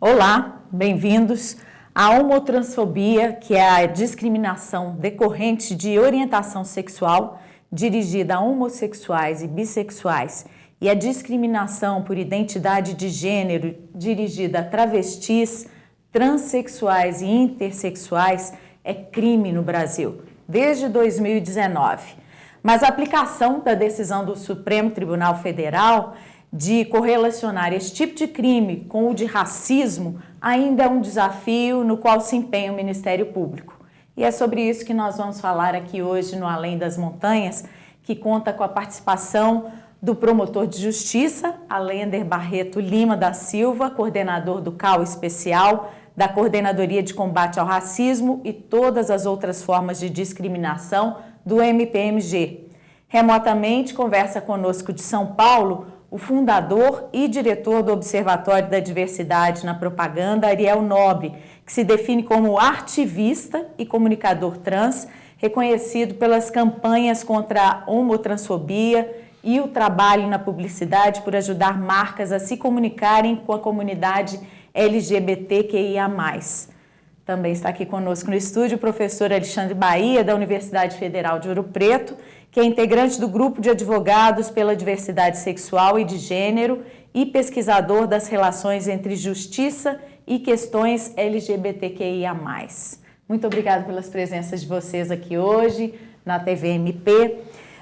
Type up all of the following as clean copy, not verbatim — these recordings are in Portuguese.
Olá, bem-vindos. A homotransfobia, que é a discriminação decorrente de orientação sexual dirigida a homossexuais e bissexuais, e a discriminação por identidade de gênero dirigida a travestis, transexuais e intersexuais, é crime no Brasil, desde 2019. Mas a aplicação da decisão do Supremo Tribunal Federal de correlacionar esse tipo de crime com o de racismo ainda é um desafio no qual se empenha o Ministério Público. E é sobre isso que nós vamos falar aqui hoje no Além das Montanhas, que conta com a participação do promotor de justiça, Alender Barreto Lima da Silva, coordenador do CAU Especial, da Coordenadoria de Combate ao Racismo e todas as outras formas de discriminação do MPMG. Remotamente conversa conosco de São Paulo o fundador e diretor do Observatório da Diversidade na Propaganda, Ariel Nobre, que se define como ativista e comunicador trans, reconhecido pelas campanhas contra a homotransfobia e o trabalho na publicidade por ajudar marcas a se comunicarem com a comunidade LGBTQIA+. Também está aqui conosco no estúdio o professor Alexandre Bahia, da Universidade Federal de Ouro Preto, que é integrante do Grupo de Advogados pela Diversidade Sexual e de Gênero e pesquisador das relações entre justiça e questões LGBTQIA+. Muito obrigada pelas presenças de vocês aqui hoje na TVMP.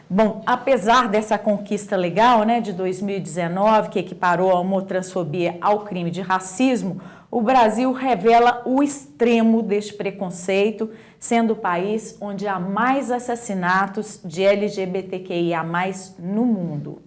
Bom, apesar dessa conquista legal, de 2019, que equiparou a homotransfobia ao crime de racismo, o Brasil revela o extremo deste preconceito, sendo o país onde há mais assassinatos de LGBTQIA+, no mundo.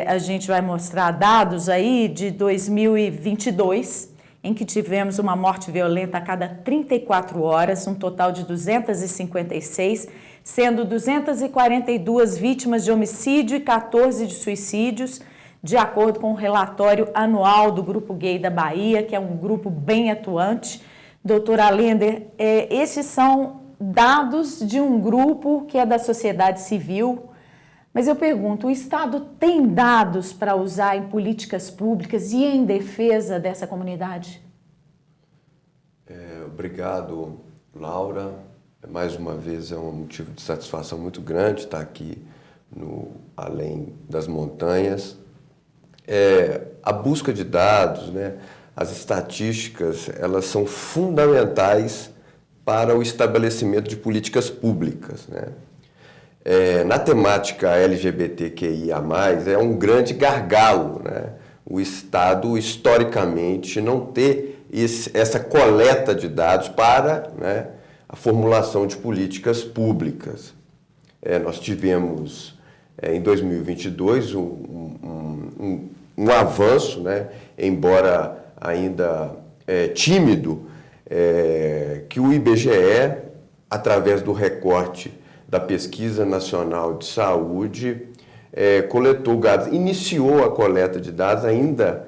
A gente vai mostrar dados aí de 2022, em que tivemos uma morte violenta a cada 34 horas, um total de 256, sendo 242 vítimas de homicídio e 14 de suicídios, de acordo com o relatório anual do Grupo Gay da Bahia, que é um grupo bem atuante. Doutora Alender, esses são dados de um grupo que é da sociedade civil, mas eu pergunto, o Estado tem dados para usar em políticas públicas e em defesa dessa comunidade? Obrigado, Laura. Mais uma vez é um motivo de satisfação muito grande estar aqui no Além das Montanhas. A busca de dados, as estatísticas, elas são fundamentais para o estabelecimento de políticas públicas. Na temática LGBTQIA+, é um grande gargalo, o Estado, historicamente, não ter essa coleta de dados para a formulação de políticas públicas. Nós tivemos, em 2022, um avanço, embora ainda tímido, que o IBGE, através do recorte da Pesquisa Nacional de Saúde, coletou dados, iniciou a coleta de dados, ainda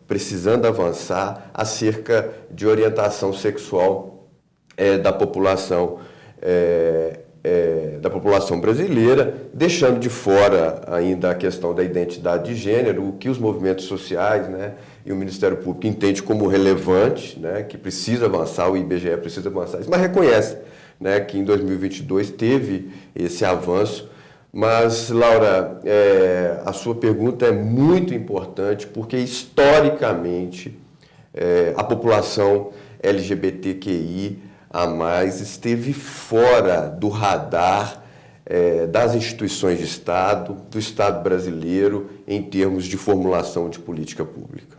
precisando avançar acerca de orientação sexual da população brasileira, deixando de fora ainda a questão da identidade de gênero, o que os movimentos sociais e o Ministério Público entende como relevante, que precisa avançar, o IBGE precisa avançar, mas reconhece que em 2022 teve esse avanço. Mas, Laura, a sua pergunta é muito importante porque, historicamente, a população LGBTQI a mais esteve fora do radar das instituições de Estado, do Estado brasileiro, em termos de formulação de política pública.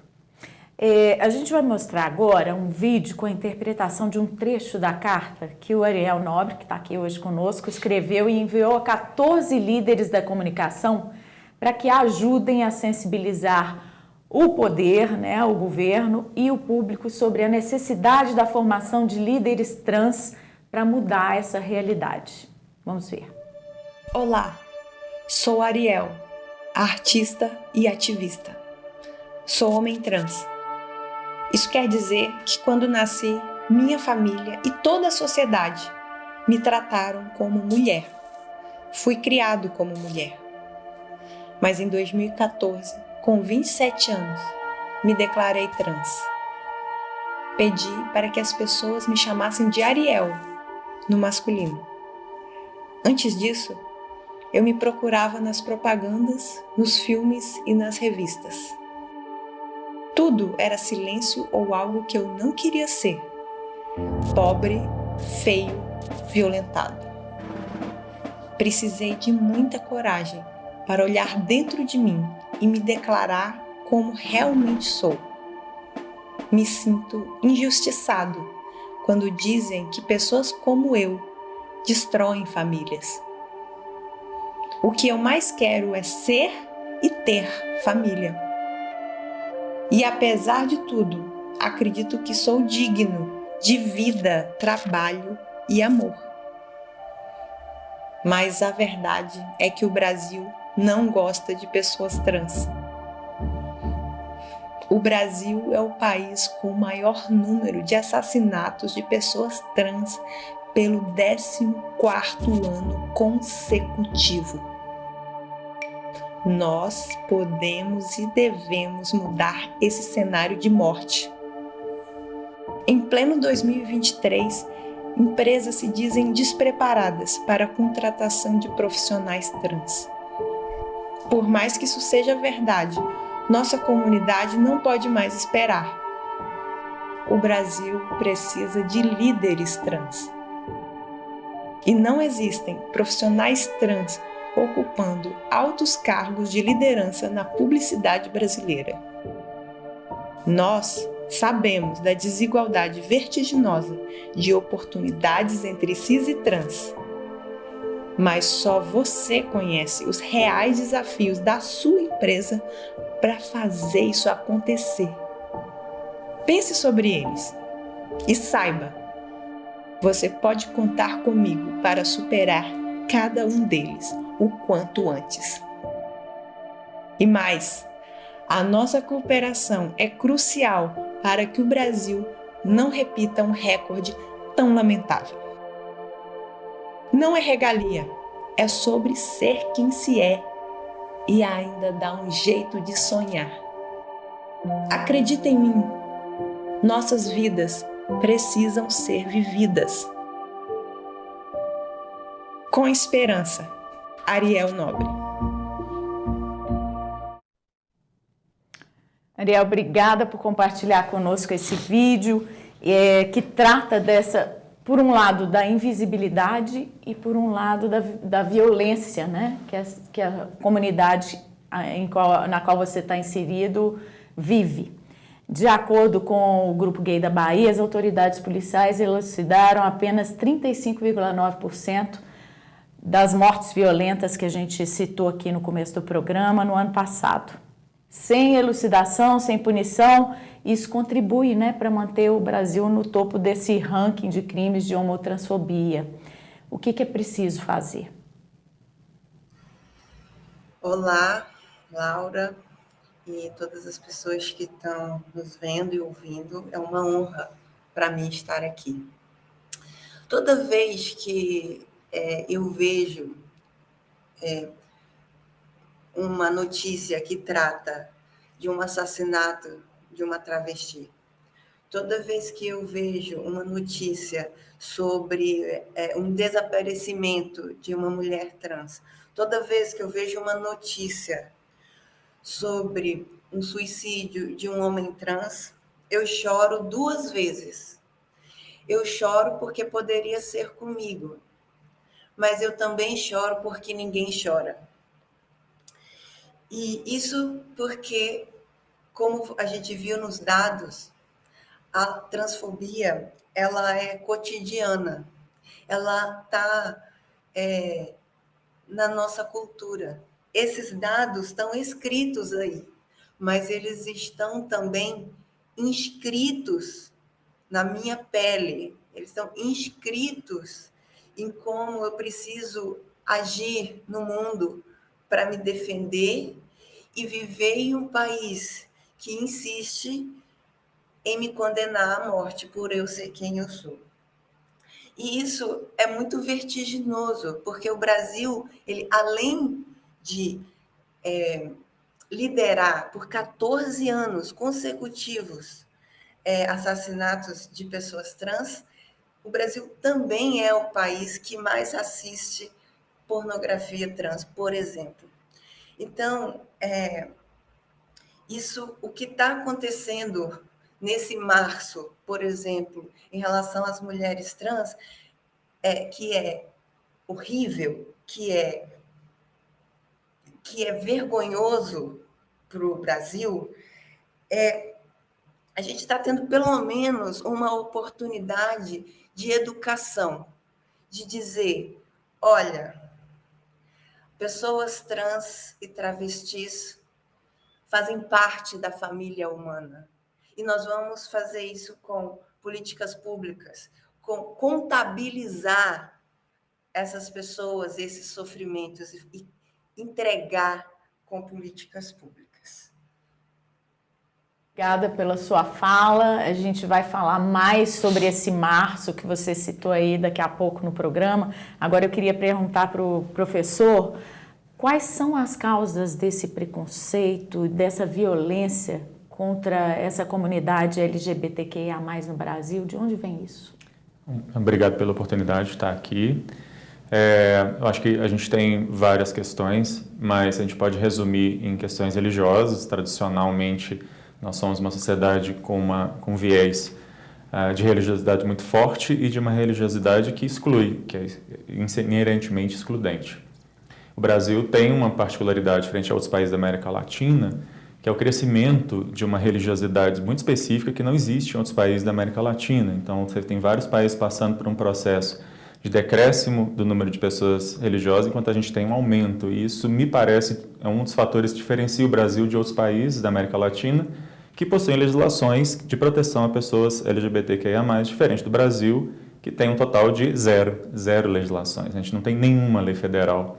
A gente vai mostrar agora um vídeo com a interpretação de um trecho da carta que o Ariel Nobre, que está aqui hoje conosco, escreveu e enviou a 14 líderes da comunicação para que ajudem a sensibilizar o poder, o governo e o público sobre a necessidade da formação de líderes trans para mudar essa realidade. Vamos ver. Olá, sou Ariel, artista e ativista. Sou homem trans. Isso quer dizer que quando nasci, minha família e toda a sociedade me trataram como mulher. Fui criado como mulher. Mas em 2014, com 27 anos, me declarei trans. Pedi para que as pessoas me chamassem de Ariel, no masculino. Antes disso, eu me procurava nas propagandas, nos filmes e nas revistas. Tudo era silêncio ou algo que eu não queria ser. Pobre, feio, violentado. Precisei de muita coragem para olhar dentro de mim e me declarar como realmente sou. Me sinto injustiçado quando dizem que pessoas como eu destroem famílias. O que eu mais quero é ser e ter família. E apesar de tudo, acredito que sou digno de vida, trabalho e amor. Mas a verdade é que o Brasil não gosta de pessoas trans. O Brasil é o país com o maior número de assassinatos de pessoas trans pelo 14º ano consecutivo. Nós podemos e devemos mudar esse cenário de morte. Em pleno 2023, empresas se dizem despreparadas para a contratação de profissionais trans. Por mais que isso seja verdade, nossa comunidade não pode mais esperar. O Brasil precisa de líderes trans. E não existem profissionais trans ocupando altos cargos de liderança na publicidade brasileira. Nós sabemos da desigualdade vertiginosa de oportunidades entre cis e trans. Mas só você conhece os reais desafios da sua empresa para fazer isso acontecer. Pense sobre eles e saiba, você pode contar comigo para superar cada um deles o quanto antes. E mais, a nossa cooperação é crucial para que o Brasil não repita um recorde tão lamentável. Não é regalia, é sobre ser quem se é e ainda dar um jeito de sonhar. Acredita em mim, nossas vidas precisam ser vividas. Com esperança, Ariel Nobre. Ariel, obrigada por compartilhar conosco esse vídeo que trata dessa, por um lado, da invisibilidade e por um lado da violência, né? Que a comunidade na qual você está inserido vive. De acordo com o Grupo Gay da Bahia, as autoridades policiais elucidaram apenas 35,9% das mortes violentas que a gente citou aqui no começo do programa no ano passado. Sem elucidação, sem punição, isso contribui, né, para manter o Brasil no topo desse ranking de crimes de homotransfobia. O que é preciso fazer? Olá, Laura e todas as pessoas que estão nos vendo e ouvindo. É uma honra para mim estar aqui. Toda vez que eu vejo uma notícia que trata de um assassinato de uma travesti, toda vez que eu vejo uma notícia sobre um desaparecimento de uma mulher trans, toda vez que eu vejo uma notícia sobre um suicídio de um homem trans, eu choro 2 vezes. Eu choro porque poderia ser comigo, mas eu também choro porque ninguém chora. E isso porque, como a gente viu nos dados, a transfobia ela é cotidiana, ela está na nossa cultura. Esses dados estão escritos aí, mas eles estão também inscritos na minha pele, eles estão inscritos em como eu preciso agir no mundo para me defender e viver em um país que insiste em me condenar à morte por eu ser quem eu sou. E isso é muito vertiginoso, porque o Brasil, ele, além de liderar por 14 anos consecutivos assassinatos de pessoas trans, o Brasil também é o país que mais assiste pornografia trans, por exemplo. Então, o que está acontecendo nesse março, por exemplo, em relação às mulheres trans, que é horrível, que é vergonhoso para o Brasil, a gente está tendo pelo menos uma oportunidade de educação, de dizer, olha, pessoas trans e travestis fazem parte da família humana. E nós vamos fazer isso com políticas públicas, com contabilizar essas pessoas, esses sofrimentos e entregar com políticas públicas. Obrigada pela sua fala. A gente vai falar mais sobre esse março que você citou aí daqui a pouco no programa. Agora eu queria perguntar para o professor quais são as causas desse preconceito, dessa violência contra essa comunidade LGBTQIA+ no Brasil? De onde vem isso? Obrigado pela oportunidade de estar aqui. Eu acho que a gente tem várias questões, mas a gente pode resumir em questões religiosas. Tradicionalmente, nós somos uma sociedade com viés de religiosidade muito forte e de uma religiosidade que exclui, que é inerentemente excludente. O Brasil tem uma particularidade frente a outros países da América Latina, que é o crescimento de uma religiosidade muito específica que não existe em outros países da América Latina. Então, você tem vários países passando por um processo de decréscimo do número de pessoas religiosas, enquanto a gente tem um aumento. E isso, me parece, é um dos fatores que diferencia o Brasil de outros países da América Latina, que possuem legislações de proteção a pessoas LGBTQIA+, diferente do Brasil, que tem um total de zero legislações. A gente não tem nenhuma lei federal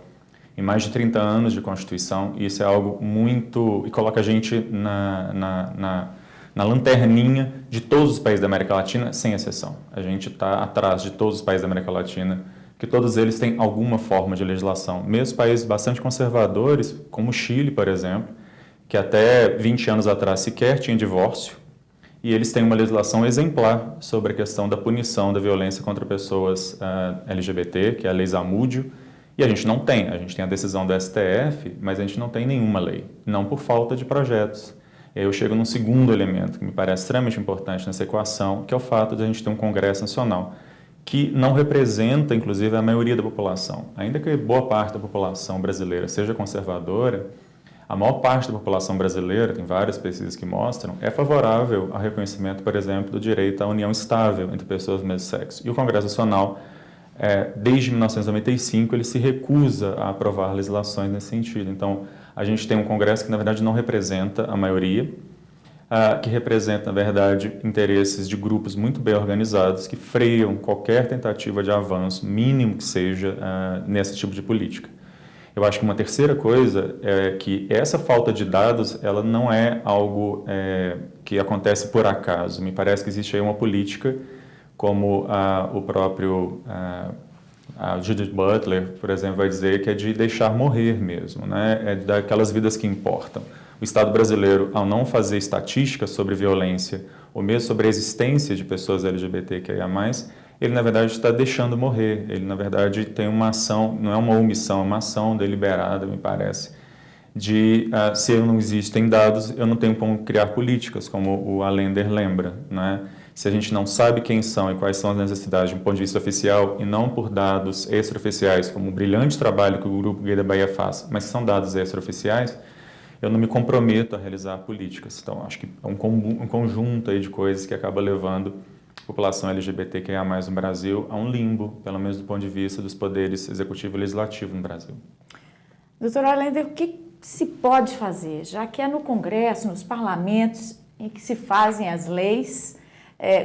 em mais de 30 anos de Constituição, e isso é algo muito... e coloca a gente na lanterninha de todos os países da América Latina, sem exceção. A gente está atrás de todos os países da América Latina, que todos eles têm alguma forma de legislação. Mesmo países bastante conservadores, como o Chile, por exemplo, que até 20 anos atrás sequer tinha divórcio, e eles têm uma legislação exemplar sobre a questão da punição da violência contra pessoas LGBT, que é a Lei Zamúdio, e a gente não tem. A gente tem a decisão do STF, mas a gente não tem nenhuma lei, não por falta de projetos. E aí eu chego num segundo elemento que me parece extremamente importante nessa equação, que é o fato de a gente ter um Congresso Nacional, que não representa, inclusive, a maioria da população. Ainda que boa parte da população brasileira seja conservadora, a maior parte da população brasileira, tem várias pesquisas que mostram, é favorável ao reconhecimento, por exemplo, do direito à união estável entre pessoas do mesmo sexo. E o Congresso Nacional, desde 1995, ele se recusa a aprovar legislações nesse sentido. Então, a gente tem um Congresso que, na verdade, não representa a maioria, que representa, na verdade, interesses de grupos muito bem organizados que freiam qualquer tentativa de avanço, mínimo que seja, nesse tipo de política. Eu acho que uma terceira coisa é que essa falta de dados, ela não é algo que acontece por acaso. Me parece que existe aí uma política, como o próprio a Judith Butler, por exemplo, vai dizer, que é de deixar morrer mesmo, né? É daquelas vidas que importam. O Estado brasileiro, ao não fazer estatísticas sobre violência, ou mesmo sobre a existência de pessoas LGBTQIA+, ele, na verdade, está deixando morrer. Ele, na verdade, tem uma ação, não é uma omissão, é uma ação deliberada, me parece, de, se não existem dados, eu não tenho como criar políticas, como o Allender lembra, né? Se a gente não sabe quem são e quais são as necessidades de um ponto de vista oficial, e não por dados extraoficiais, como o brilhante trabalho que o Grupo Gay da Bahia faz, mas que são dados extraoficiais, eu não me comprometo a realizar políticas. Então, acho que é um conjunto aí de coisas que acaba levando a população LGBTQIA+ no Brasil a um limbo, pelo menos do ponto de vista dos poderes executivo e legislativo no Brasil. Doutor Allender, o que se pode fazer, já que é no Congresso, nos parlamentos, em que se fazem as leis,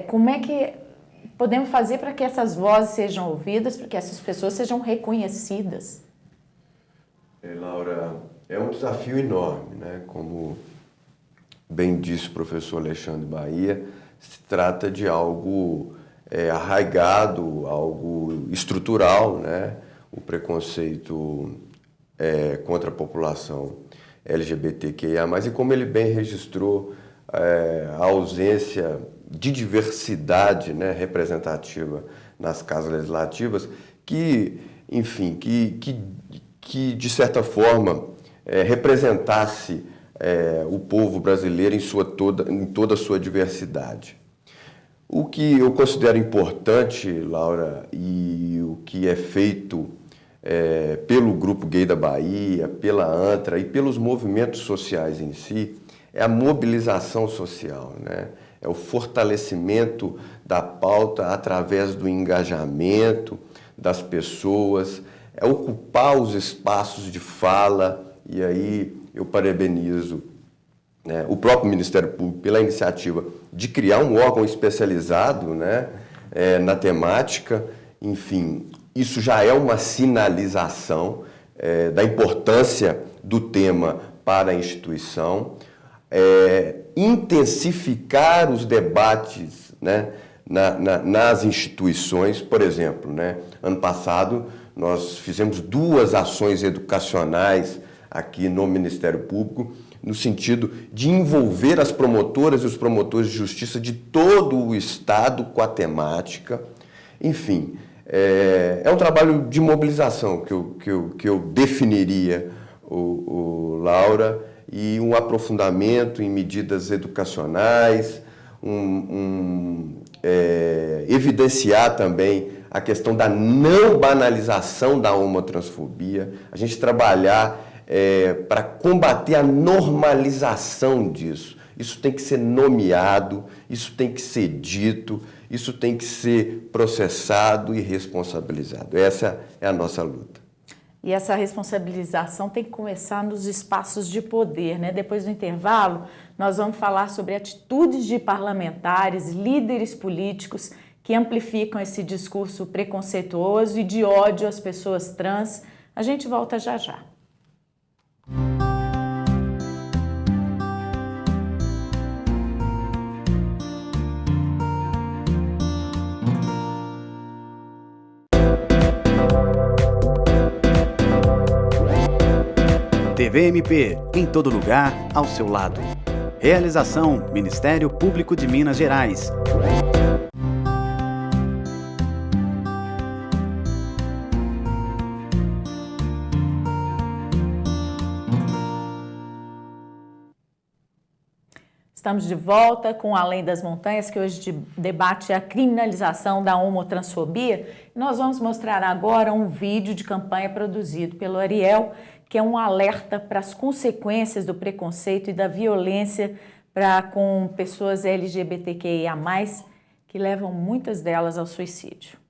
como é que podemos fazer para que essas vozes sejam ouvidas, para que essas pessoas sejam reconhecidas? Laura, é um desafio enorme, né? Como bem disse o professor Alexandre Bahia, se trata de algo arraigado, algo estrutural, né? O preconceito contra a população LGBTQIA+, e como ele bem registrou a ausência de diversidade, né, representativa nas casas legislativas, que, enfim, que de certa forma representasse o povo brasileiro em toda a sua diversidade. O que eu considero importante, Laura, e o que é feito pelo Grupo Gay da Bahia, pela ANTRA e pelos movimentos sociais em si, é a mobilização social, né? É o fortalecimento da pauta através do engajamento das pessoas, é ocupar os espaços de fala, e aí eu parabenizo, né, o próprio Ministério Público pela iniciativa de criar um órgão especializado, né, na temática. Enfim, isso já é uma sinalização da importância do tema para a instituição. Intensificar os debates, né, nas instituições. Por exemplo, né, ano passado nós fizemos 2 ações educacionais aqui no Ministério Público, no sentido de envolver as promotoras e os promotores de justiça de todo o Estado com a temática. Enfim, é um trabalho de mobilização que eu definiria, Laura, e um aprofundamento em medidas educacionais, evidenciar também a questão da não banalização da homotransfobia, a gente trabalhar para combater a normalização disso. Isso tem que ser nomeado, isso tem que ser dito, isso tem que ser processado e responsabilizado. Essa é a nossa luta. E essa responsabilização tem que começar nos espaços de poder, né? Depois do intervalo, nós vamos falar sobre atitudes de parlamentares, líderes políticos que amplificam esse discurso preconceituoso e de ódio às pessoas trans. A gente volta já já. TVMP, em todo lugar, ao seu lado. Realização: Ministério Público de Minas Gerais. Estamos de volta com Além das Montanhas, que hoje debate a criminalização da homotransfobia. Nós vamos mostrar agora um vídeo de campanha produzido pelo Ariel, que é um alerta para as consequências do preconceito e da violência com pessoas LGBTQIA+, que levam muitas delas ao suicídio.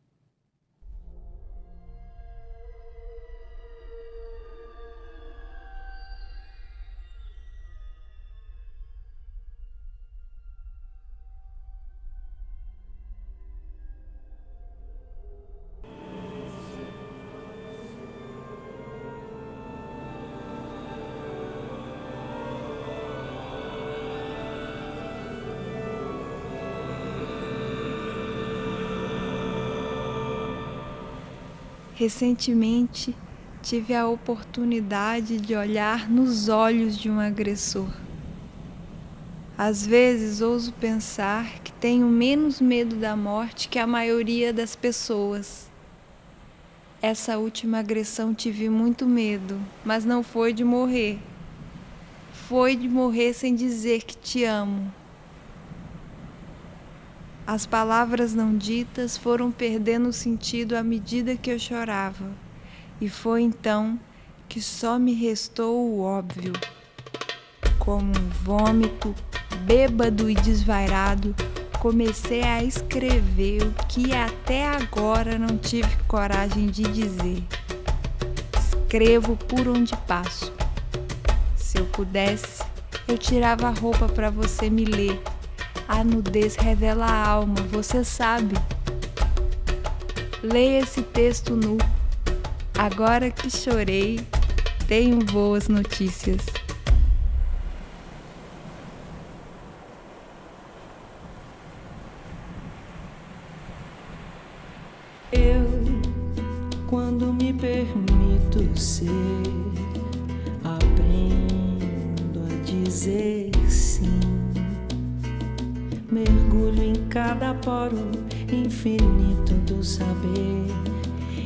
Recentemente, tive a oportunidade de olhar nos olhos de um agressor. Às vezes, ouso pensar que tenho menos medo da morte que a maioria das pessoas. Essa última agressão tive muito medo, mas não foi de morrer. Foi de morrer sem dizer que te amo. As palavras não ditas foram perdendo sentido à medida que eu chorava, e foi então que só me restou o óbvio. Como um vômito, bêbado e desvairado, comecei a escrever o que até agora não tive coragem de dizer. Escrevo por onde passo. Se eu pudesse, eu tirava a roupa para você me ler. A nudez revela a alma, você sabe. Leia esse texto nu. Agora que chorei, tenho boas notícias. Eu, quando me permito ser, aprendo dizer sim. Mergulho em cada poro infinito do saber.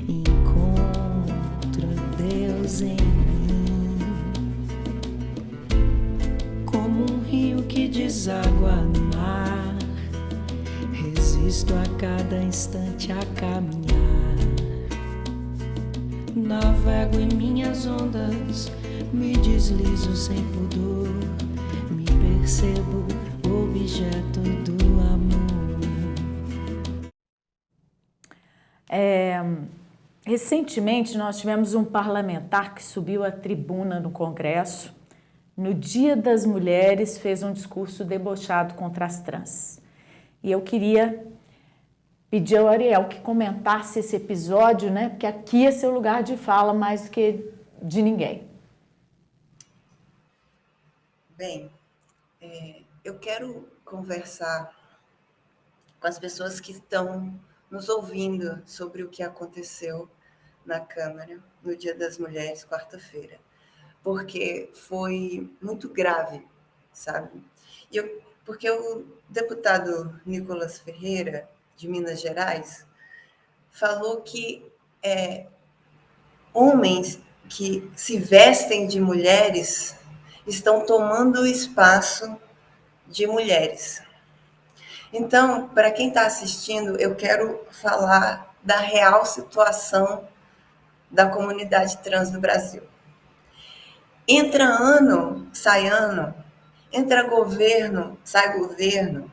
Encontro Deus em mim. Como um rio que deságua no mar, resisto a cada instante a caminhar. Navego em minhas ondas, me deslizo sem pudor, me percebo objeto do amor. Recentemente, nós tivemos um parlamentar que subiu à tribuna no Congresso. No Dia das Mulheres, fez um discurso debochado contra as trans. E eu queria pedir ao Ariel que comentasse esse episódio, né? Porque aqui é seu lugar de fala mais do que de ninguém. Bem, eu quero conversar com as pessoas que estão nos ouvindo sobre o que aconteceu na Câmara no Dia das Mulheres, quarta-feira, porque foi muito grave, sabe? Porque o deputado Nicolas Ferreira, de Minas Gerais, falou que homens que se vestem de mulheres estão tomando o espaço de mulheres. Então, para quem está assistindo, eu quero falar da real situação da comunidade trans no Brasil. Entra ano, sai ano, entra governo, sai governo,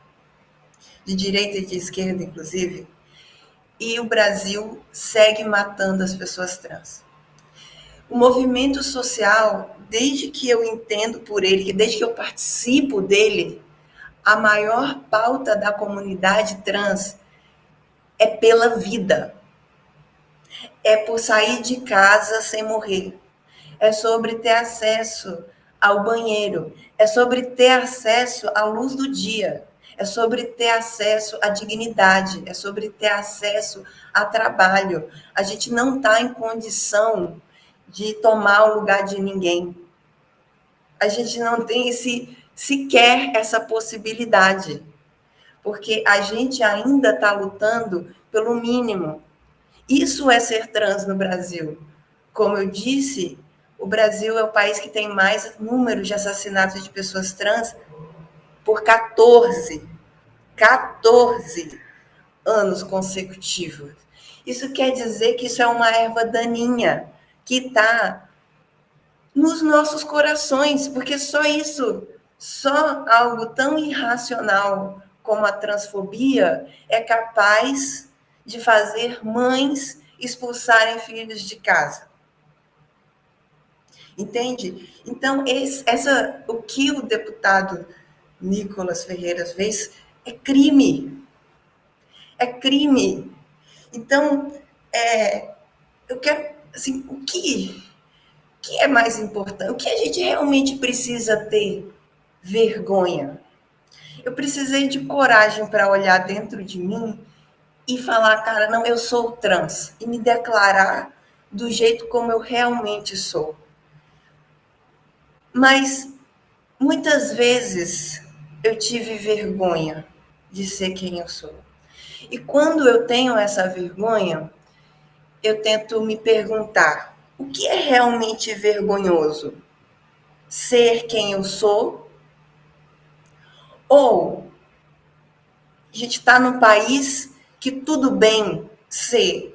de direita e de esquerda, inclusive, e o Brasil segue matando as pessoas trans. O movimento social, desde que eu entendo por ele, desde que eu participo dele, a maior pauta da comunidade trans é pela vida. É por sair de casa sem morrer. É sobre ter acesso ao banheiro. É sobre ter acesso à luz do dia. É sobre ter acesso à dignidade. É sobre ter acesso a trabalho. A gente não está em condição de tomar o lugar de ninguém. A gente não tem sequer essa possibilidade, porque a gente ainda está lutando pelo mínimo. Isso é ser trans no Brasil. Como eu disse, o Brasil é o país que tem mais números de assassinatos de pessoas trans por 14 anos consecutivos. Isso quer dizer que isso é uma erva daninha que está nos nossos corações, porque só algo tão irracional como a transfobia é capaz de fazer mães expulsarem filhos de casa. Entende? Então, o que o deputado Nicolas Ferreira fez é crime. É crime. Então, eu quero, assim, o que é mais importante? O que a gente realmente precisa ter vergonha? Eu precisei de coragem para olhar dentro de mim e falar, cara, não, eu sou trans, e me declarar do jeito como eu realmente sou. Mas, muitas vezes, eu tive vergonha de ser quem eu sou. E quando eu tenho essa vergonha, eu tento me perguntar, o que é realmente vergonhoso? Ser quem eu sou? Ou a gente está num país que tudo bem ser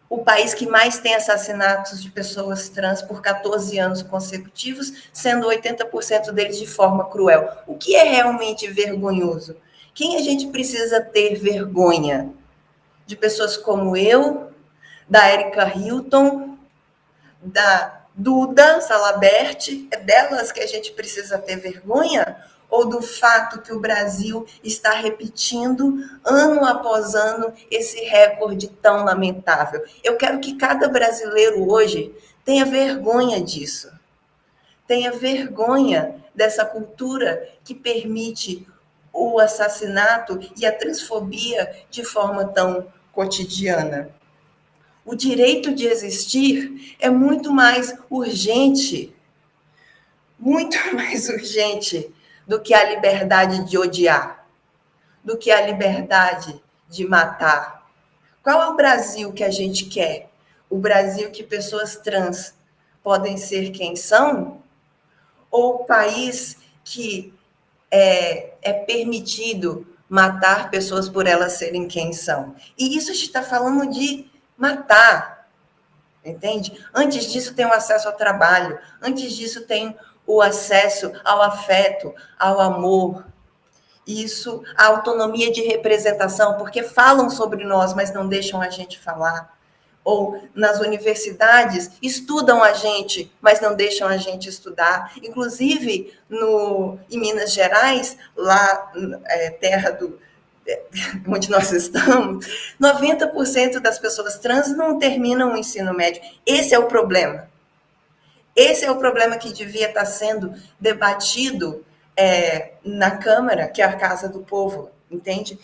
o país que mais tem assassinatos de pessoas trans por 14 anos consecutivos, sendo 80% deles de forma cruel. O que é realmente vergonhoso? Quem a gente precisa ter vergonha? De pessoas como eu, da Erika Hilton, da Duda Salabert, é delas que a gente precisa ter vergonha? Ou do fato que o Brasil está repetindo, ano após ano, esse recorde tão lamentável? Eu quero que cada brasileiro hoje tenha vergonha disso. Tenha vergonha dessa cultura que permite o assassinato e a transfobia de forma tão cotidiana. O direito de existir é muito mais urgente muito mais urgente do que a liberdade de odiar, do que a liberdade de matar. Qual é o Brasil que a gente quer? O Brasil que pessoas trans podem ser quem são? Ou o país que é permitido matar pessoas por elas serem quem são? E isso a gente está falando de matar, entende? Antes disso tem o acesso ao trabalho, antes disso tem o acesso ao afeto, ao amor. Isso, a autonomia de representação, porque falam sobre nós, mas não deixam a gente falar. Ou nas universidades, estudam a gente, mas não deixam a gente estudar. Inclusive, em Minas Gerais, lá, terra onde nós estamos, 90% das pessoas trans não terminam o ensino médio. Esse é o problema. Esse é o problema que devia estar sendo debatido na Câmara, que é a Casa do Povo, entende?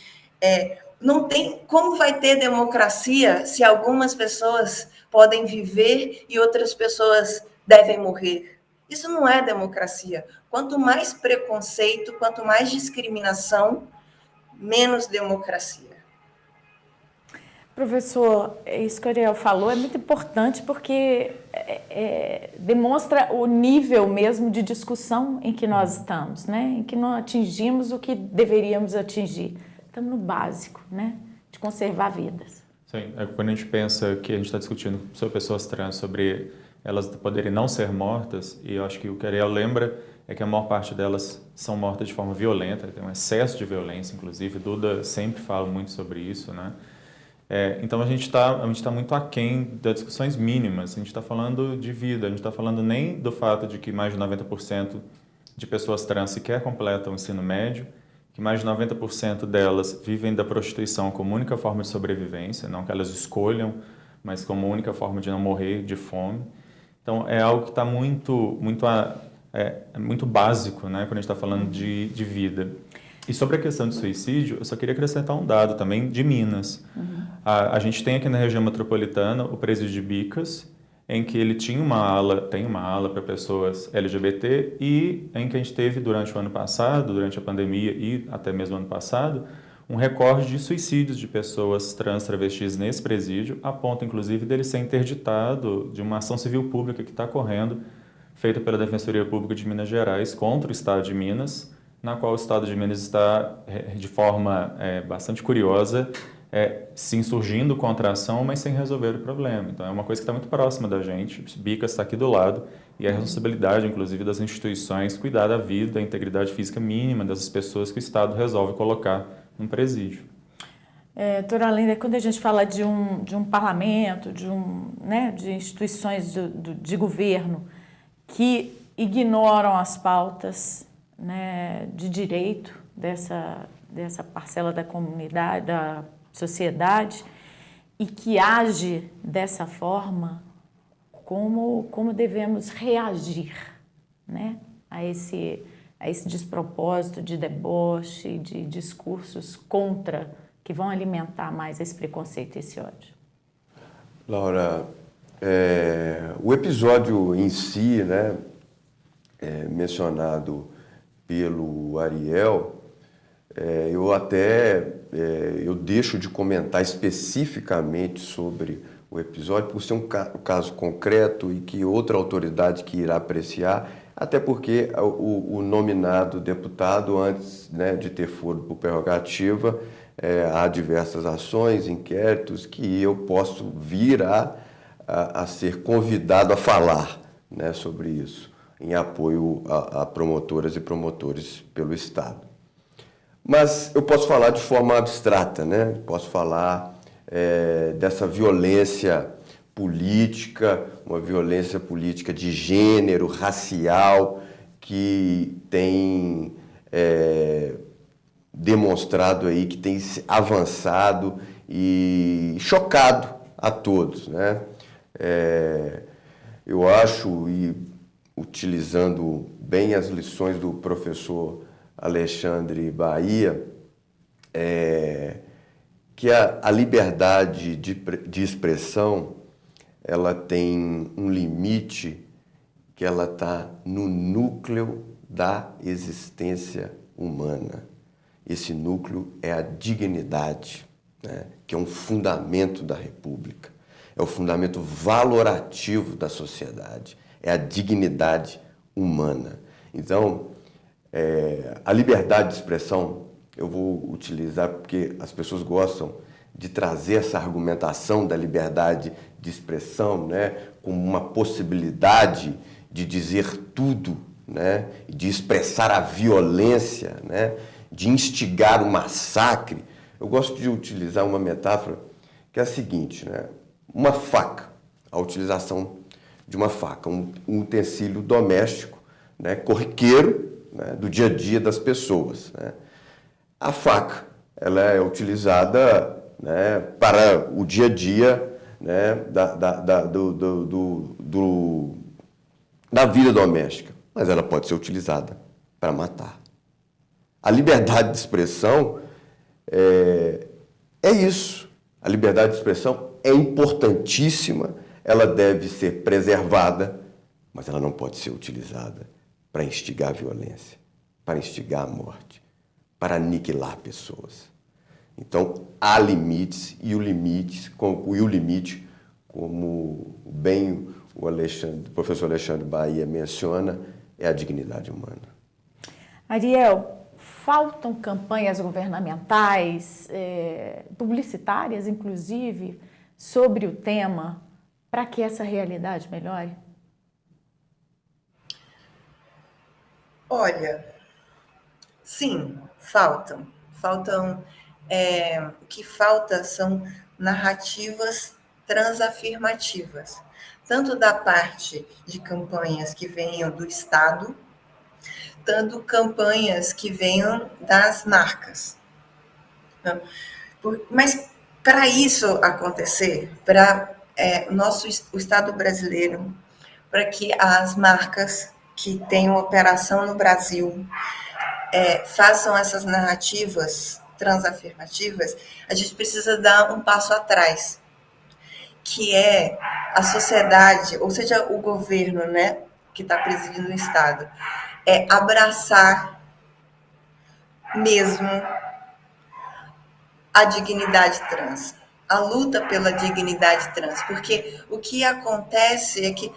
Não tem como vai ter democracia se algumas pessoas podem viver e outras pessoas devem morrer. Isso não é democracia. Quanto mais preconceito, quanto mais discriminação, menos democracia. Professor, isso que o Ariel falou é muito importante porque demonstra o nível mesmo de discussão em que nós estamos, né? Em que não atingimos o que deveríamos atingir. Estamos no básico, né? De conservar vidas. Sim, quando a gente pensa que a gente está discutindo sobre pessoas trans, sobre elas poderem não ser mortas, e eu acho que o que a Ariel lembra é que a maior parte delas são mortas de forma violenta, tem um excesso de violência, inclusive. Duda sempre fala muito sobre isso, né? Então a gente está muito aquém das discussões mínimas. A gente está falando de vida, a gente está falando nem do fato de que mais de 90% de pessoas trans sequer completam o ensino médio, que mais de 90% delas vivem da prostituição como única forma de sobrevivência, não que elas escolham, mas como única forma de não morrer de fome. Então é algo que está muito básico, né, quando a gente está falando de vida. E sobre a questão do suicídio, eu só queria acrescentar um dado também de Minas. A gente tem aqui na região metropolitana o presídio de Bicas, em que ele tem uma ala para pessoas LGBT e em que a gente teve durante o ano passado, durante a pandemia e até mesmo ano passado, um recorde de suicídios de pessoas trans travestis nesse presídio, a ponto inclusive dele ser interditado de uma ação civil pública que está correndo, feita pela Defensoria Pública de Minas Gerais contra o Estado de Minas, na qual o Estado de Minas está, de forma bastante curiosa, se insurgindo contra a ação, mas sem resolver o problema. Então, é uma coisa que está muito próxima da gente. Bicas está aqui do lado e é a responsabilidade, inclusive, das instituições cuidar da vida, da integridade física mínima dessas pessoas que o Estado resolve colocar num presídio. Doutora Linda, quando a gente fala de um parlamento, de instituições de governo que ignoram as pautas, né, de direito dessa parcela da comunidade, da sociedade, e que age dessa forma, como devemos reagir, né, a esse despropósito de deboche, de discursos que vão alimentar mais esse preconceito e esse ódio. Laura, o episódio em si, né, mencionado pelo Ariel, eu deixo de comentar especificamente sobre o episódio por ser um caso concreto e que outra autoridade que irá apreciar, até porque o nominado deputado, antes, né, de ter foro por prerrogativa, há diversas ações, inquéritos que eu posso vir a ser convidado a falar, né, sobre isso, em apoio a promotoras e promotores pelo Estado. Mas eu posso falar de forma abstrata, né? Posso falar dessa violência política, uma violência política de gênero, racial, que tem demonstrado aí, que tem avançado e chocado a todos, né? Eu acho, e utilizando bem as lições do professor Alexandre Bahia, que a liberdade de expressão ela tem um limite que ela está no núcleo da existência humana. Esse núcleo é a dignidade, né, que é um fundamento da República, é o fundamento valorativo da sociedade, é a dignidade humana. Então, a liberdade de expressão, eu vou utilizar porque as pessoas gostam de trazer essa argumentação da liberdade de expressão, né, como uma possibilidade de dizer tudo, né, de expressar a violência, né, de instigar o massacre. Eu gosto de utilizar uma metáfora que é a seguinte, né, uma faca, a utilização de uma faca, um utensílio doméstico, né, corriqueiro, né, do dia a dia das pessoas, né. A faca, ela é utilizada, né, para o dia a dia, né, da vida doméstica, mas ela pode ser utilizada para matar. A liberdade de expressão é isso. A liberdade de expressão é importantíssima, ela deve ser preservada, mas ela não pode ser utilizada para instigar a violência, para instigar a morte, para aniquilar pessoas. Então, há limites, e o limite, como bem o professor Alexandre Bahia menciona, é a dignidade humana. Ariel, faltam campanhas governamentais, publicitárias, inclusive, sobre o tema, para que essa realidade melhore? Olha, sim, faltam. O que falta são narrativas transafirmativas, tanto da parte de campanhas que venham do Estado, tanto campanhas que venham das marcas. Mas para isso acontecer, para o Estado brasileiro, para que as marcas que tenham operação no Brasil façam essas narrativas transafirmativas, a gente precisa dar um passo atrás, que é a sociedade, ou seja, o governo, né, que está presidindo o Estado, abraçar mesmo a dignidade trans, a luta pela dignidade trans, porque o que acontece é que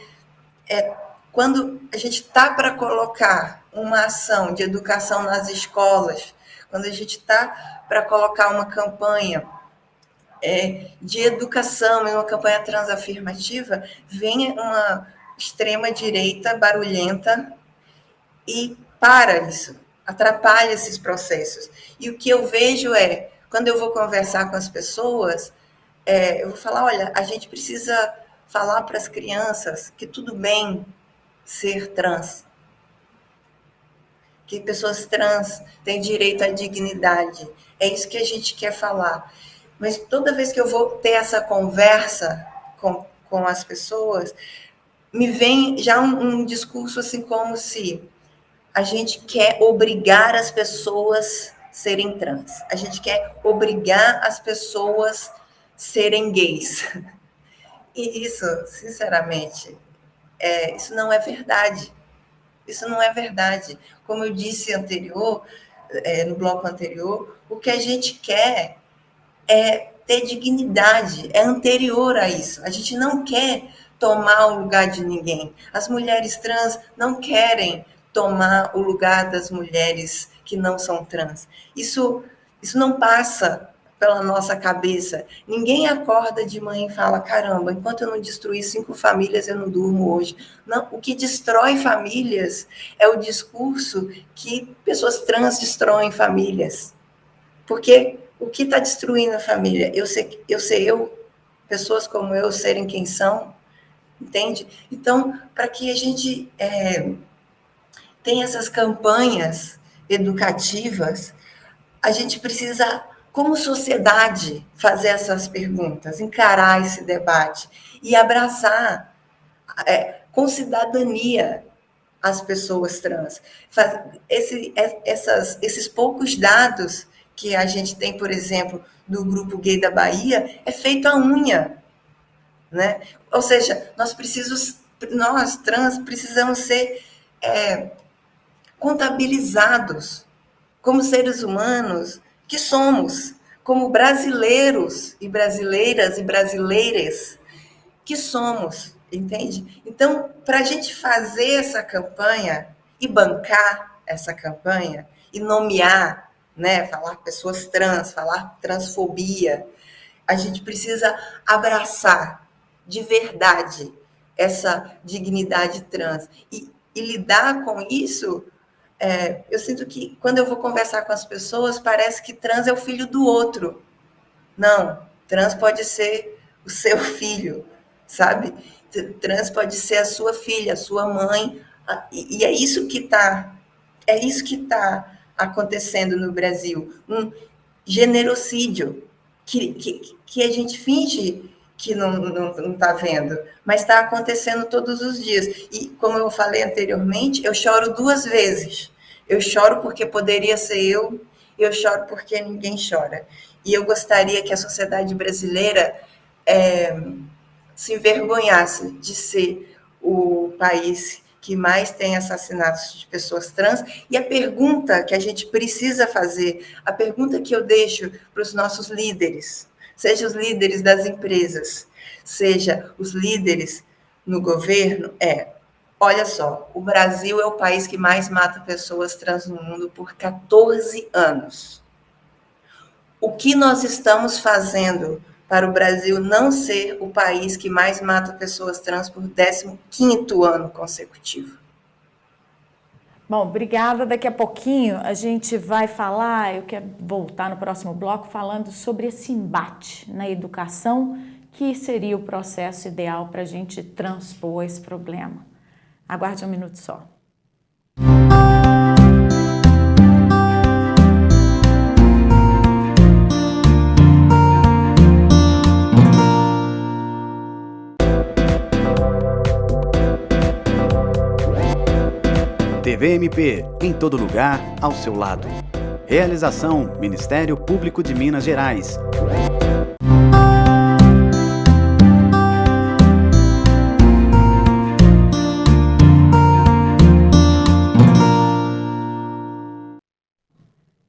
quando a gente está para colocar uma ação de educação nas escolas, quando a gente está para colocar uma campanha de educação, uma campanha transafirmativa, vem uma extrema-direita barulhenta e para isso, atrapalha esses processos. E o que eu vejo quando eu vou conversar com as pessoas, eu vou falar, olha, a gente precisa falar para as crianças que tudo bem ser trans, que pessoas trans têm direito à dignidade. É isso que a gente quer falar. Mas toda vez que eu vou ter essa conversa com as pessoas, me vem já um discurso assim como se a gente quer obrigar as pessoas a serem trans. A gente quer obrigar as pessoas a serem gays. E isso, sinceramente, isso não é verdade. Isso não é verdade. Como eu disse no bloco anterior, o que a gente quer é ter dignidade, é anterior a isso. A gente não quer tomar o lugar de ninguém. As mulheres trans não querem tomar o lugar das mulheres que não são trans. Isso não passa pela nossa cabeça. Ninguém acorda de manhã e fala, caramba, enquanto eu não destruir 5 famílias, eu não durmo hoje. Não, o que destrói famílias é o discurso que pessoas trans destroem famílias. Porque o que está destruindo a família? Pessoas como eu serem quem são, entende? Então, para que a gente tenha essas campanhas educativas, a gente precisa, como sociedade, fazer essas perguntas, encarar esse debate e abraçar com cidadania as pessoas trans. Esses poucos dados que a gente tem, por exemplo, do Grupo Gay da Bahia, é feito à unha, né? Ou seja, nós nós, trans, precisamos ser contabilizados como seres humanos que somos, como brasileiros e brasileiras e brasileiras que somos, entende? Então, para a gente fazer essa campanha e bancar essa campanha e nomear, né, falar pessoas trans, falar transfobia, a gente precisa abraçar de verdade essa dignidade trans e lidar com isso. Eu sinto que quando eu vou conversar com as pessoas, parece que trans é o filho do outro. Não, trans pode ser o seu filho, sabe? Trans pode ser a sua filha, a sua mãe, e é isso que está acontecendo no Brasil, um generocídio que a gente finge que não está vendo, mas está acontecendo todos os dias. E, como eu falei anteriormente, eu choro 2 vezes. Eu choro porque poderia ser eu choro porque ninguém chora. E eu gostaria que a sociedade brasileira se envergonhasse de ser o país que mais tem assassinatos de pessoas trans. E a pergunta que a gente precisa fazer, a pergunta que eu deixo para os nossos líderes, seja os líderes das empresas, seja os líderes no governo, olha só, o Brasil é o país que mais mata pessoas trans no mundo por 14 anos. O que nós estamos fazendo para o Brasil não ser o país que mais mata pessoas trans por 15º ano consecutivo? Bom, obrigada. Daqui a pouquinho a gente vai falar, eu quero voltar no próximo bloco falando sobre esse embate na educação, que seria o processo ideal para a gente transpor esse problema. Aguarde um minuto só. TVMP, em todo lugar, ao seu lado. Realização: Ministério Público de Minas Gerais.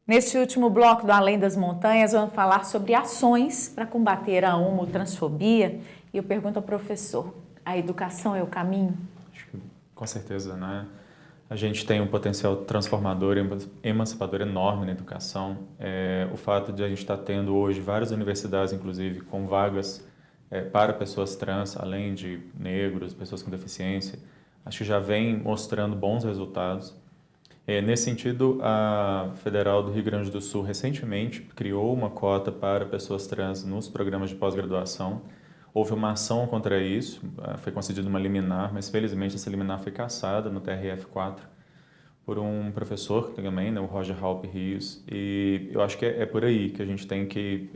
Neste último bloco do Além das Montanhas, vamos falar sobre ações para combater a homotransfobia. E eu pergunto ao professor, a educação é o caminho? Acho que, com certeza, né? A gente tem um potencial transformador e emancipador enorme na educação. O fato de a gente estar tendo hoje várias universidades, inclusive, com vagas para pessoas trans, além de negros, pessoas com deficiência, acho que já vem mostrando bons resultados. Nesse sentido, a Federal do Rio Grande do Sul recentemente criou uma cota para pessoas trans nos programas de pós-graduação. Houve uma ação contra isso, foi concedida uma liminar, mas felizmente essa liminar foi cassada no TRF4 por um professor também, né, o Roger Halpe Rios, e eu acho que é por aí que a gente tem que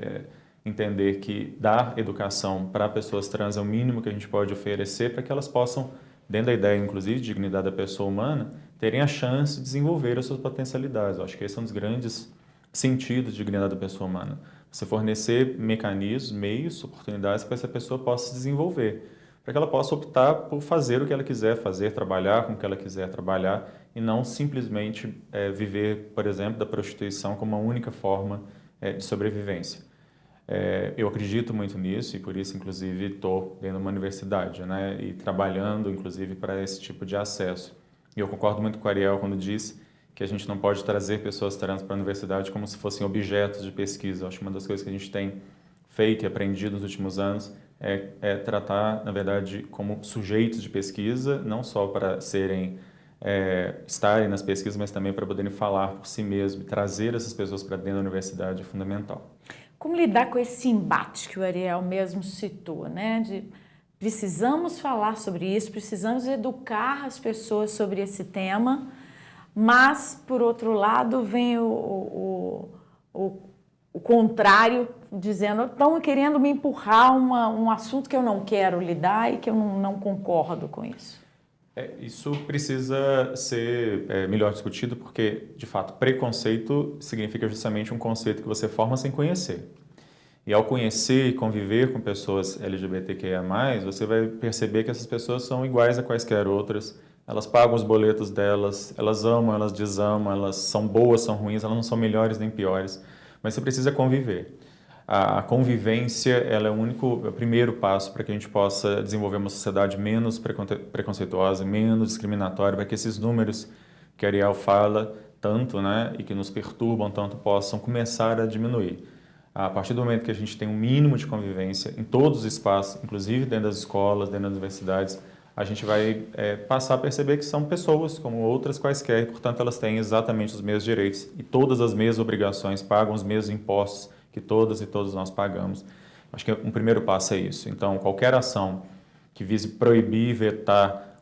entender que dar educação para pessoas trans é o mínimo que a gente pode oferecer para que elas possam, dentro da ideia, inclusive, de dignidade da pessoa humana, terem a chance de desenvolver as suas potencialidades. Eu acho que esse é um dos grandes sentidos de dignidade da pessoa humana. Você fornecer mecanismos, meios, oportunidades para que essa pessoa possa se desenvolver, para que ela possa optar por fazer o que ela quiser fazer, trabalhar com o que ela quiser trabalhar e não simplesmente viver, por exemplo, da prostituição como a única forma de sobrevivência. Eu acredito muito nisso e por isso, inclusive, estou dentro de uma universidade, né, e trabalhando, inclusive, para esse tipo de acesso. E eu concordo muito com a Ariel quando diz que a gente não pode trazer pessoas trans para a universidade como se fossem objetos de pesquisa. Eu acho que uma das coisas que a gente tem feito e aprendido nos últimos anos é tratar, na verdade, como sujeitos de pesquisa, não só para estarem nas pesquisas, mas também para poderem falar por si mesmo e trazer essas pessoas para dentro da universidade é fundamental. Como lidar com esse embate que o Ariel mesmo citou, né? Precisamos falar sobre isso, precisamos educar as pessoas sobre esse tema, mas, por outro lado, vem o contrário, dizendo, estão querendo me empurrar um assunto que eu não quero lidar e que eu não concordo com isso. Isso precisa ser melhor discutido porque, de fato, preconceito significa justamente um conceito que você forma sem conhecer. E ao conhecer e conviver com pessoas LGBTQIA+, você vai perceber que essas pessoas são iguais a quaisquer outras. Elas pagam os boletos delas, elas amam, elas desamam, elas são boas, são ruins, elas não são melhores nem piores. Mas você precisa conviver. A convivência ela é o primeiro passo para que a gente possa desenvolver uma sociedade menos preconceituosa, menos discriminatória, para que esses números que a Ariel fala tanto, né, e que nos perturbam tanto, possam começar a diminuir. A partir do momento que a gente tem um mínimo de convivência em todos os espaços, inclusive dentro das escolas, dentro das universidades, a gente vai passar a perceber que são pessoas como outras quaisquer, e, portanto, elas têm exatamente os mesmos direitos e todas as mesmas obrigações, pagam os mesmos impostos que todas e todos nós pagamos. Acho que um primeiro passo é isso. Então, qualquer ação que vise proibir, vetar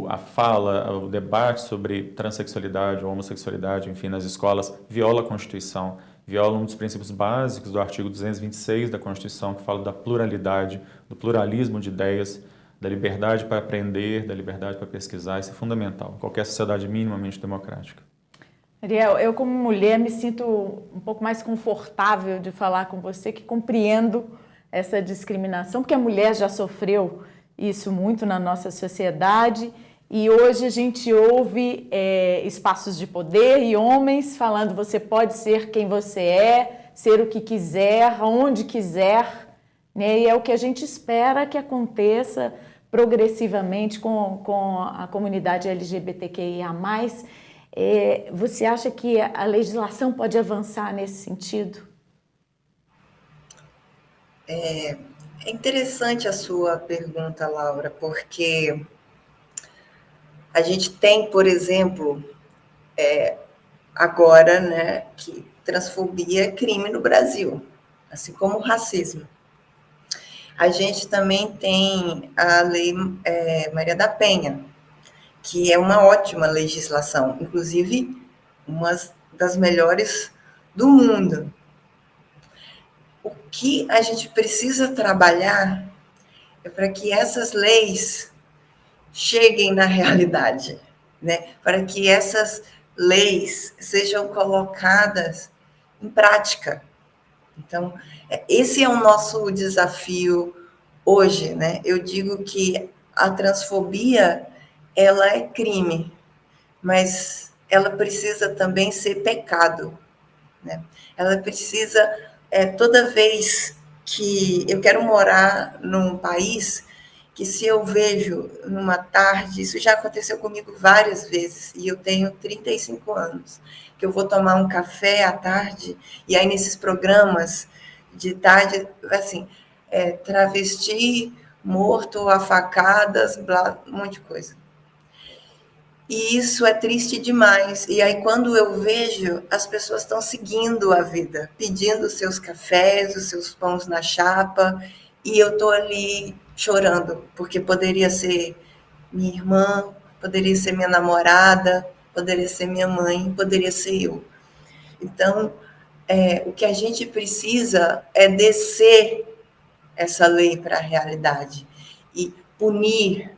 a fala, o debate sobre transexualidade ou homossexualidade, enfim, nas escolas, viola a Constituição, viola um dos princípios básicos do artigo 226 da Constituição, que fala da pluralidade, do pluralismo de ideias, da liberdade para aprender, da liberdade para pesquisar. Isso é fundamental em qualquer sociedade minimamente democrática. Ariel, eu como mulher me sinto um pouco mais confortável de falar com você, que compreendo essa discriminação, porque a mulher já sofreu isso muito na nossa sociedade e hoje a gente ouve espaços de poder e homens falando você pode ser quem você é, ser o que quiser, onde quiser, né? E é o que a gente espera que aconteça progressivamente com a comunidade LGBTQIA+. Você acha que a legislação pode avançar nesse sentido? É interessante a sua pergunta, Laura, porque a gente tem, por exemplo, agora, né, que transfobia é crime no Brasil, assim como o racismo. A gente também tem a Lei Maria da Penha, que é uma ótima legislação, inclusive uma das melhores do mundo. O que a gente precisa trabalhar é para que essas leis cheguem na realidade, né? Para que essas leis sejam colocadas em prática. Então, esse é o nosso desafio hoje, né? Eu digo que a transfobia, ela é crime, mas ela precisa também ser pecado, né? Ela precisa, toda vez que eu quero morar num país que se eu vejo numa tarde, isso já aconteceu comigo várias vezes, e eu tenho 35 anos, que eu vou tomar um café à tarde, e aí nesses programas de tarde, assim, travesti, morto a facadas, blá, um monte de coisa. E isso é triste demais. E aí, quando eu vejo, as pessoas estão seguindo a vida, pedindo os seus cafés, os seus pães na chapa, e eu estou ali chorando, porque poderia ser minha irmã, poderia ser minha namorada, poderia ser minha mãe, poderia ser eu. Então, o que a gente precisa é descer essa lei para a realidade e punir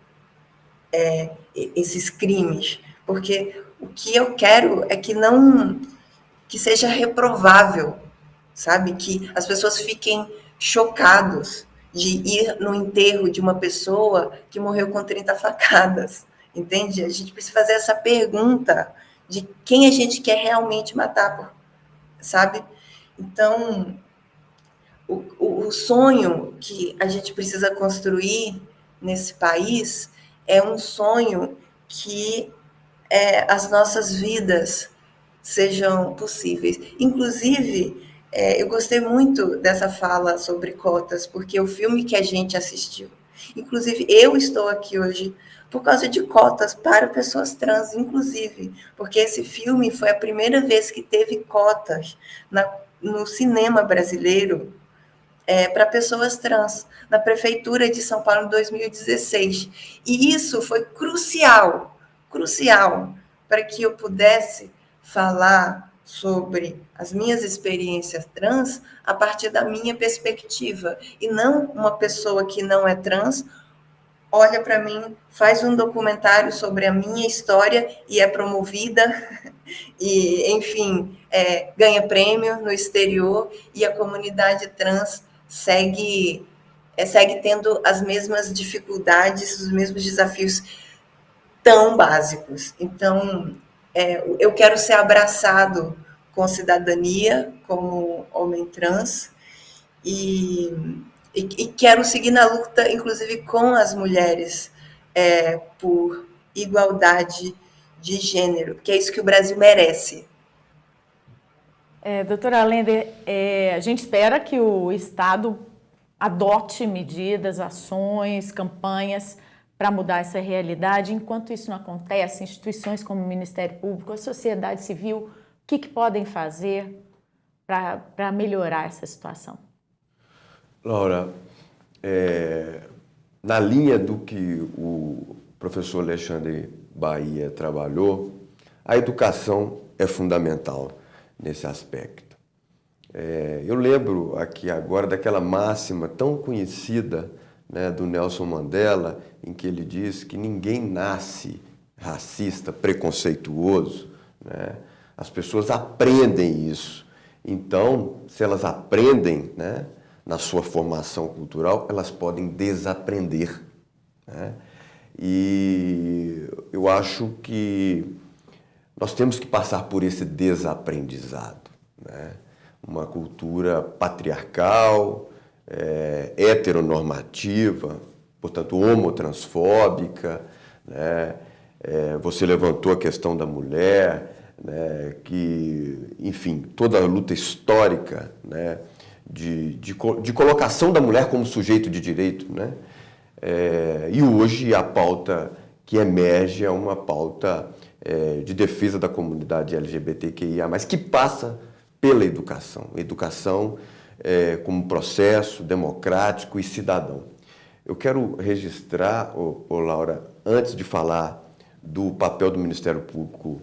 esses crimes, porque o que eu quero é que seja reprovável, sabe? Que as pessoas fiquem chocados de ir no enterro de uma pessoa que morreu com 30 facadas, entende? A gente precisa fazer essa pergunta de quem a gente quer realmente matar, sabe? Então, o sonho que a gente precisa construir nesse país é um sonho que as nossas vidas sejam possíveis. Inclusive, eu gostei muito dessa fala sobre cotas, porque o filme que a gente assistiu, inclusive eu estou aqui hoje por causa de cotas para pessoas trans, inclusive, porque esse filme foi a primeira vez que teve cotas no cinema brasileiro para pessoas trans, na Prefeitura de São Paulo em 2016. E isso foi crucial para que eu pudesse falar sobre as minhas experiências trans a partir da minha perspectiva. E não uma pessoa que não é trans olha para mim, faz um documentário sobre a minha história e é promovida e, enfim, ganha prêmio no exterior, e a comunidade trans segue tendo as mesmas dificuldades, os mesmos desafios tão básicos. Então, eu quero ser abraçado com cidadania, como homem trans, e quero seguir na luta, inclusive com as mulheres, por igualdade de gênero, que é isso que o Brasil merece. Doutora Lender, a gente espera que o Estado adote medidas, ações, campanhas para mudar essa realidade. Enquanto isso não acontece, instituições como o Ministério Público, a sociedade civil, o que podem fazer para melhorar essa situação? Laura, na linha do que o professor Alexandre Bahia trabalhou, a educação é fundamental nesse aspecto. Eu lembro aqui agora daquela máxima tão conhecida, né, do Nelson Mandela, em que ele diz que ninguém nasce racista, preconceituoso, né? As pessoas aprendem isso. Então, se elas aprendem, né, na sua formação cultural, elas podem desaprender, né? E eu acho que nós temos que passar por esse desaprendizado, né? Uma cultura patriarcal, heteronormativa, portanto homotransfóbica, né? Você levantou a questão da mulher, né? Que, enfim, toda a luta histórica, né? de colocação da mulher como sujeito de direito, né? E hoje a pauta que emerge é uma pauta de defesa da comunidade LGBTQIA+, que passa pela educação. Educação como processo democrático e cidadão. Eu quero registrar, Laura, antes de falar do papel do Ministério Público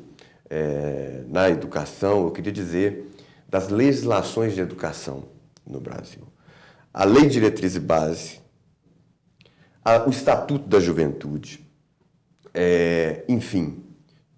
na educação, eu queria dizer das legislações de educação no Brasil. A Lei de Diretriz e Base, o Estatuto da Juventude, enfim,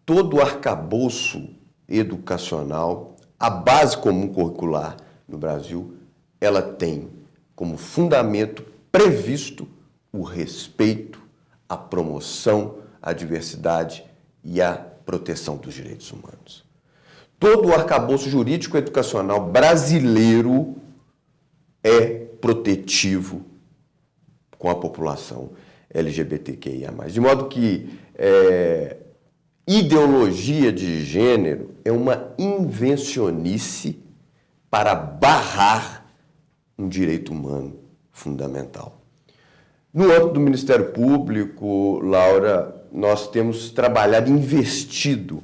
todo o arcabouço educacional, a base comum curricular no Brasil, ela tem como fundamento previsto o respeito, a promoção, a diversidade e a proteção dos direitos humanos. Todo o arcabouço jurídico educacional brasileiro é protetivo com a população LGBTQIA+. De modo que ideologia de gênero é uma invencionice para barrar um direito humano fundamental. No âmbito do Ministério Público, Laura, nós temos trabalhado, investido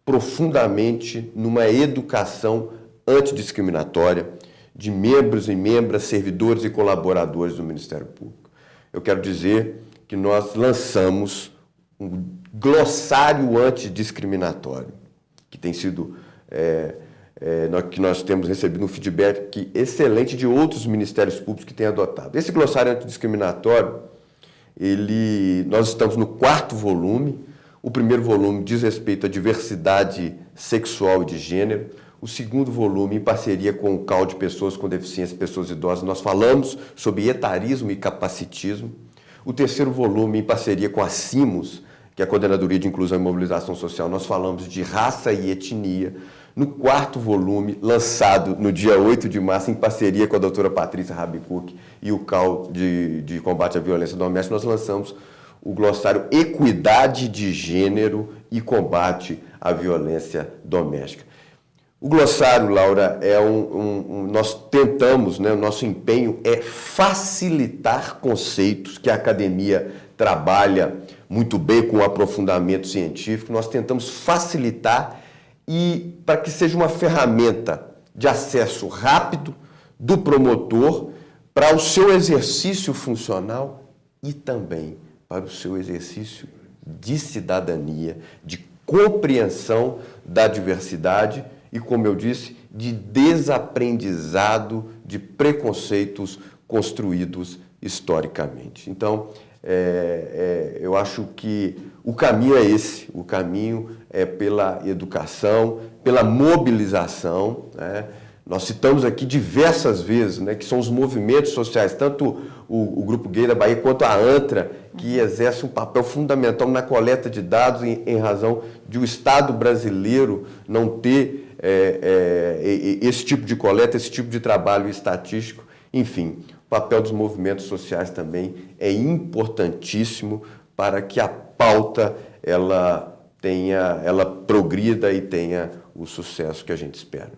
profundamente numa educação antidiscriminatória de membros e membras, servidores e colaboradores do Ministério Público. Eu quero dizer que nós lançamos um glossário antidiscriminatório, que tem sido, que nós temos recebido um feedback excelente de outros ministérios públicos que têm adotado. Esse glossário antidiscriminatório, nós estamos no 4º volume. O primeiro volume diz respeito à diversidade sexual e de gênero. O 2º volume, em parceria com o CAU de Pessoas com Deficiência e Pessoas Idosas, nós falamos sobre etarismo e capacitismo. O 3º volume, em parceria com a CIMOS, que é a Coordenadoria de Inclusão e Mobilização Social, nós falamos de raça e etnia. No 4º volume, lançado no dia 8 de março, em parceria com a doutora Patrícia Rabicuc e o CAU de Combate à Violência Doméstica, nós lançamos o glossário Equidade de Gênero e Combate à Violência Doméstica. O glossário, Laura, nós tentamos, né, o nosso empenho é facilitar conceitos que a academia trabalha muito bem com aprofundamento científico. Nós tentamos facilitar e para que seja uma ferramenta de acesso rápido do promotor para o seu exercício funcional e também para o seu exercício de cidadania, de compreensão da diversidade e, como eu disse, de desaprendizado de preconceitos construídos historicamente. Então, eu acho que o caminho é esse, o caminho é pela educação, pela mobilização, né? Nós citamos aqui diversas vezes, né, que são os movimentos sociais, tanto o Grupo Gay da Bahia quanto a ANTRA, que exerce um papel fundamental na coleta de dados em razão de o Estado brasileiro não ter esse tipo de coleta, esse tipo de trabalho estatístico. Enfim, o papel dos movimentos sociais também é importantíssimo para que a pauta ela progrida e tenha o sucesso que a gente espera.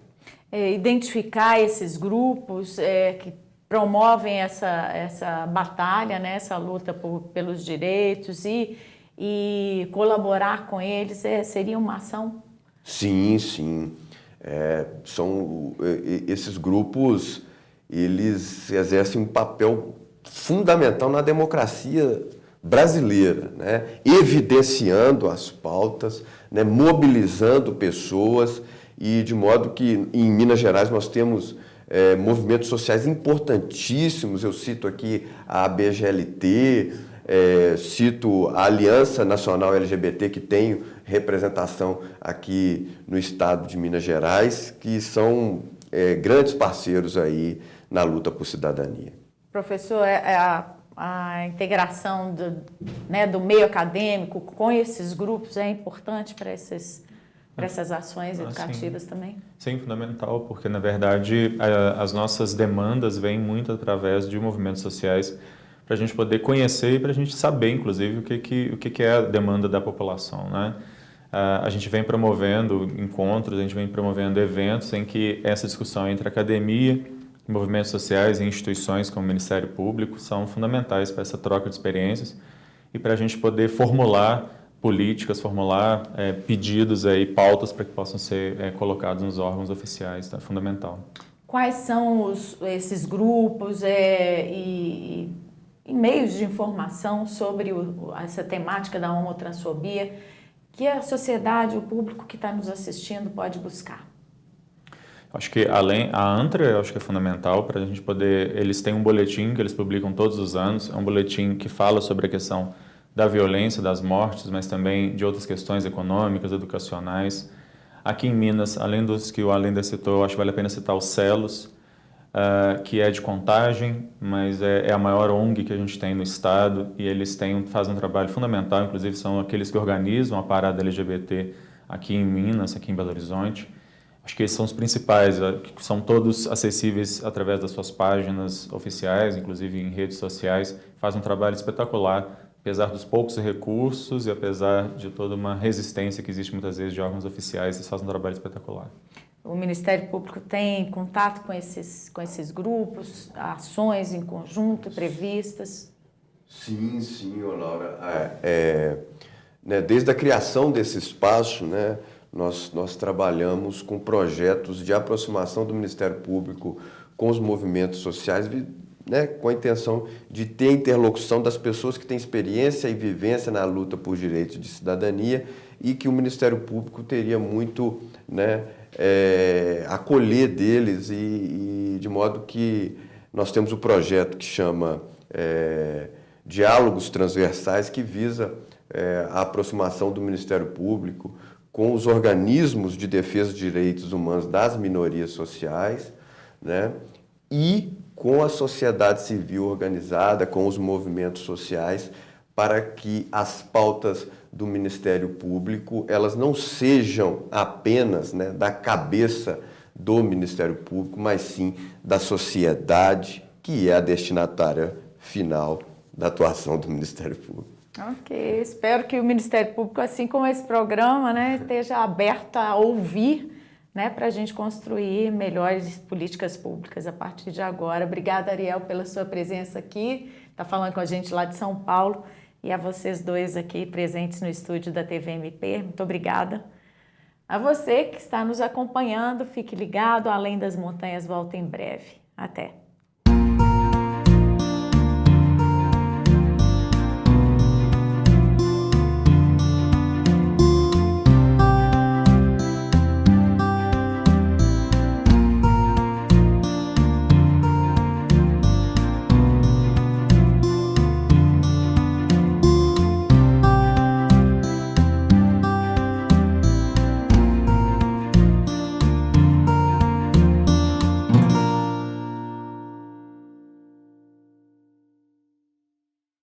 Identificar esses grupos que promovem essa batalha, né, essa luta pelos direitos e colaborar com eles seria uma ação? Sim. Esses grupos, eles exercem um papel fundamental na democracia brasileira, né? Evidenciando as pautas, né? Mobilizando pessoas, e de modo que em Minas Gerais nós temos movimentos sociais importantíssimos. Eu cito aqui a ABGLT, cito a Aliança Nacional LGBT, que tem representação aqui no estado de Minas Gerais, que são grandes parceiros aí na luta por cidadania. Professor, a integração do meio acadêmico com esses grupos é importante para essas ações educativas também? Sim, fundamental, porque na verdade as nossas demandas vêm muito através de movimentos sociais, para a gente poder conhecer e para a gente saber, inclusive, o que é a demanda da população, né? A gente vem promovendo encontros, a gente vem promovendo eventos em que essa discussão entre academia, movimentos sociais e instituições como o Ministério Público são fundamentais para essa troca de experiências e para a gente poder formular políticas, formular pedidos e pautas para que possam ser colocados nos órgãos oficiais, é fundamental. Quais são esses grupos e meios de informação sobre essa temática da homotransfobia que a sociedade, o público que está nos assistindo pode buscar? Acho que além a ANTRA, acho que é fundamental para a gente poder. Eles têm um boletim que eles publicam todos os anos, é um boletim que fala sobre a questão da violência, das mortes, mas também de outras questões econômicas, educacionais. Aqui em Minas, além dos que o Allender citou, acho que vale a pena citar o CELOS, que é de Contagem, mas é a maior ONG que a gente tem no estado, e eles fazem um trabalho fundamental, inclusive são aqueles que organizam a parada LGBT aqui em Minas, aqui em Belo Horizonte. Acho que esses são os principais, que são todos acessíveis através das suas páginas oficiais, inclusive em redes sociais. Fazem um trabalho espetacular, apesar dos poucos recursos e apesar de toda uma resistência que existe muitas vezes de órgãos oficiais, eles fazem um trabalho espetacular. O Ministério Público tem contato com esses grupos, ações em conjunto previstas? Sim, Laura. Desde a criação desse espaço, né, nós trabalhamos com projetos de aproximação do Ministério Público com os movimentos sociais, né, com a intenção de ter a interlocução das pessoas que têm experiência e vivência na luta por direitos de cidadania e que o Ministério Público teria muito, né, acolher deles e de modo que nós temos o projeto que chama Diálogos Transversais, que visa a aproximação do Ministério Público com os organismos de defesa de direitos humanos das minorias sociais, né, e com a sociedade civil organizada, com os movimentos sociais, para que as pautas do Ministério Público elas não sejam apenas, né, da cabeça do Ministério Público, mas sim da sociedade, que é a destinatária final da atuação do Ministério Público. Ok, espero que o Ministério Público, assim como esse programa, né, esteja aberto a ouvir, né, para a gente construir melhores políticas públicas a partir de agora. Obrigada, Ariel, pela sua presença aqui, está falando com a gente lá de São Paulo, e a vocês dois aqui presentes no estúdio da TV MP, muito obrigada. A você que está nos acompanhando, fique ligado, Além das Montanhas volta em breve. Até!